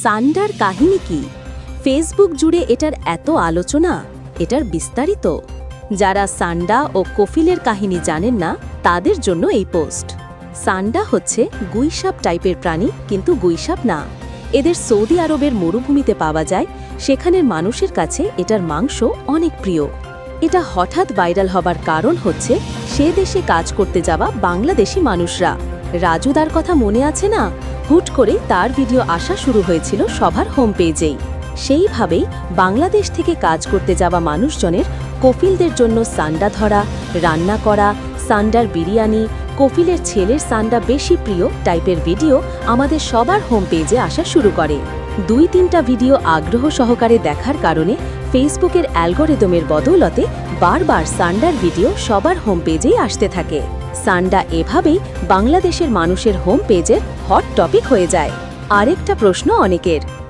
সান্ডার কাহিনী কি? ফেসবুক জুড়ে এটার এত আলোচনা, এটার বিস্তারিত। যারা সান্ডা ও কফিলের কাহিনী জানেন না, তাদের জন্য এই পোস্ট। সান্ডা হচ্ছে গুইসাপ টাইপের প্রাণী, কিন্তু গুইসাপ না। এদের সৌদি আরবের মরুভূমিতে পাওয়া যায়, সেখানের মানুষের কাছে এটার মাংস অনেক প্রিয়। এটা হঠাৎ ভাইরাল হবার কারণ হচ্ছে সে দেশে কাজ করতে যাওয়া বাংলাদেশি মানুষরা। রাজুদার কথা মনে আছে না? হুট করেই তার ভিডিও আসা শুরু হয়েছিল সবার হোম পেজেই। সেইভাবেই বাংলাদেশ থেকে কাজ করতে যাওয়া মানুষজনের কফিলদের জন্য সান্ডা ধরা, রান্না করা, সান্ডার বিরিয়ানি, কফিলের ছেলের সান্ডা বেশি প্রিয় টাইপের ভিডিও আমাদের সবার হোম পেজে আসা শুরু করে। ২-৩টা ভিডিও আগ্রহ সহকারে দেখার কারণে ফেসবুকের অ্যালগোরিদমের বদৌলতে বারবার সান্ডার ভিডিও সবার হোম পেজেই আসতে থাকে। সান্ডা এভাবেই বাংলাদেশের মানুষের হোম পেজের হট টপিক হয়ে যায়। আরেকটা প্রশ্ন অনেকের,